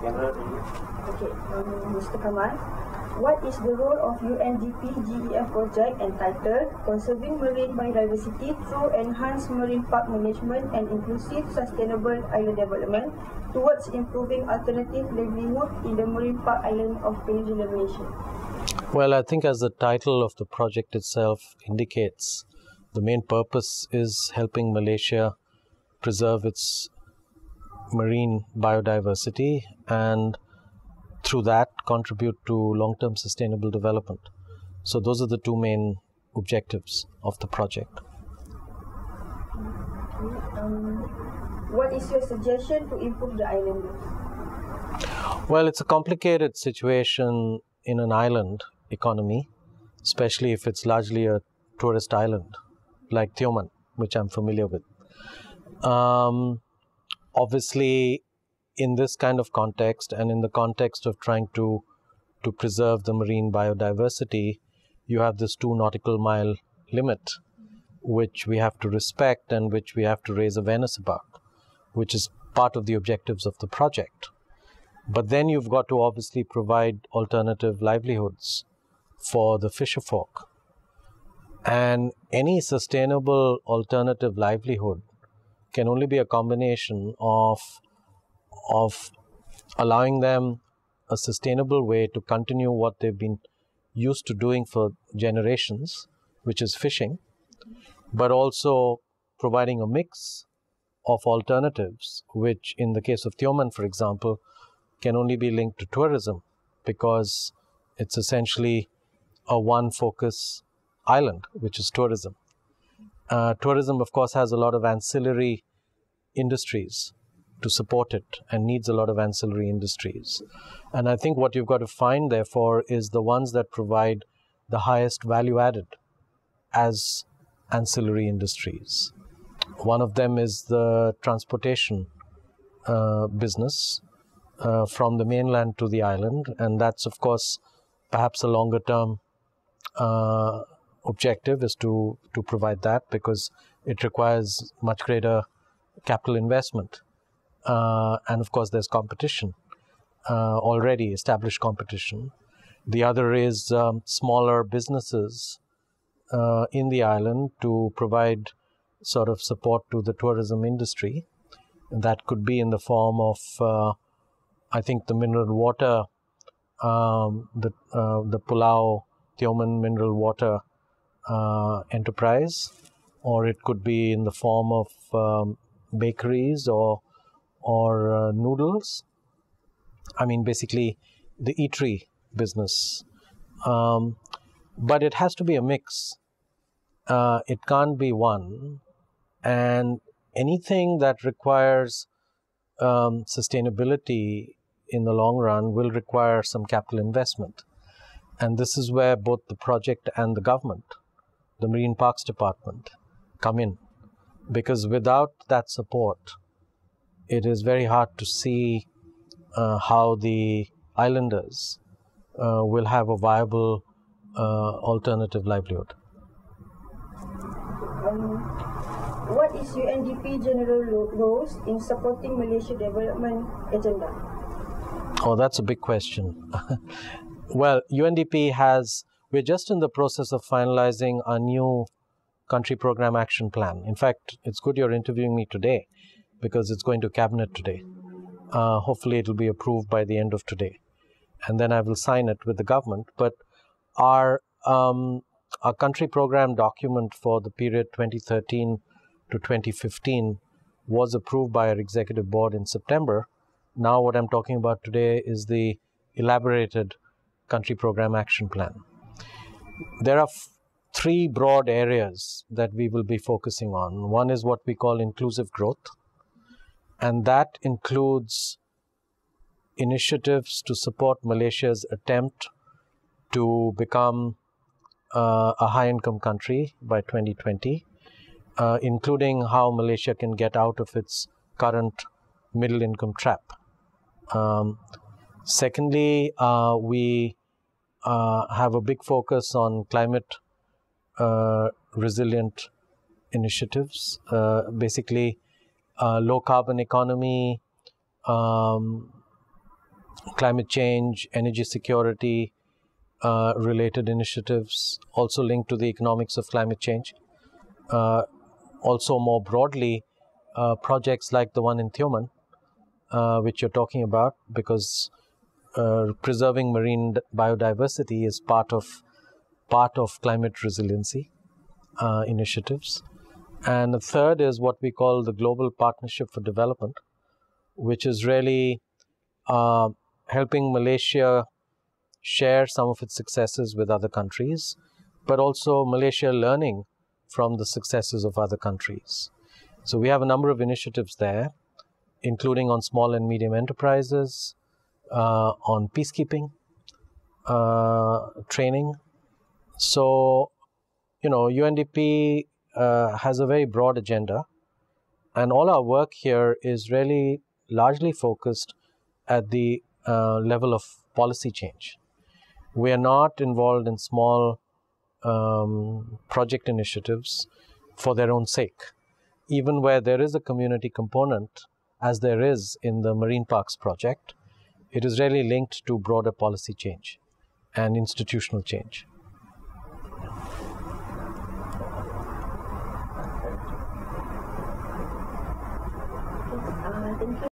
Okay, Mr. Kamal, what is the role of UNDP GEF project entitled Conserving Marine Biodiversity through Enhanced Marine Park Management and Inclusive Sustainable Island Development towards improving alternative livelihood in the marine park island of Peninsular Malaysia? Well, I think as the title of the project itself indicates, the main purpose is helping Malaysia preserve its marine biodiversity and through that contribute to long-term sustainable development. So those are the two main objectives of the project. What is your suggestion to improve the island? Well, it's a complicated situation in an island economy, especially if it's largely a tourist island like Tioman, which I'm familiar with. Obviously, in this kind of context and in the context of trying to preserve the marine biodiversity, you have this 2 nautical mile limit, which we have to respect and which we have to raise awareness about, which is part of the objectives of the project. But then you've got to obviously provide alternative livelihoods for the fisherfolk. And any sustainable alternative livelihood can only be a combination of allowing them a sustainable way to continue what they've been used to doing for generations, which is fishing, but also providing a mix of alternatives, which in the case of Tioman, for example, can only be linked to tourism because it's essentially a one focus island, which is tourism. Tourism, of course, has a lot of ancillary industries to support it and needs a lot of ancillary industries. And I think what you've got to find, therefore, is the ones that provide the highest value added as ancillary industries. One of them is the transportation business from the mainland to the island. And that's, of course, perhaps a longer term objective is to provide that because it requires much greater capital investment. And of course, there's competition, already established competition. The other is smaller businesses in the island to provide sort of support to the tourism industry. That could be in the form of, I think, the mineral water, the Pulau Tioman mineral water enterprise, or it could be in the form of bakeries or noodles. I mean, basically the eatery business. But it has to be a mix. It can't be one. And anything that requires sustainability in the long run will require some capital investment. And this is where both the project and the government, the Marine Parks Department, come in. Because without that support, it is very hard to see how the islanders will have a viable alternative livelihood. What is UNDP general roles in supporting Malaysia development agenda? Oh, that's a big question. Well, UNDP we're just in the process of finalizing our new country program action plan. In fact, it's good you're interviewing me today because it's going to cabinet today. Hopefully it'll be approved by the end of today. And then I will sign it with the government. But our country program document for the period 2013 to 2015 was approved by our executive board in September. Now what I'm talking about today is the elaborated country program action plan. There are 3 broad areas that we will be focusing on. One is what we call inclusive growth, and that includes initiatives to support Malaysia's attempt to become a high-income country by 2020, including how Malaysia can get out of its current middle-income trap. Secondly, we have a big focus on climate resilient initiatives, basically low carbon economy, climate change, energy security related initiatives, also linked to the economics of climate change. Also more broadly, projects like the one in Thioman, which you're talking about, because preserving marine biodiversity is part of climate resiliency initiatives. And the third is what we call the Global Partnership for Development, which is really helping Malaysia share some of its successes with other countries, but also Malaysia learning from the successes of other countries. So we have a number of initiatives there, including on small and medium enterprises, on peacekeeping, training. So, UNDP has a very broad agenda, and all our work here is really largely focused at the level of policy change. We are not involved in small project initiatives for their own sake. Even where there is a community component, as there is in the Marine Parks project, it is really linked to broader policy change and institutional change.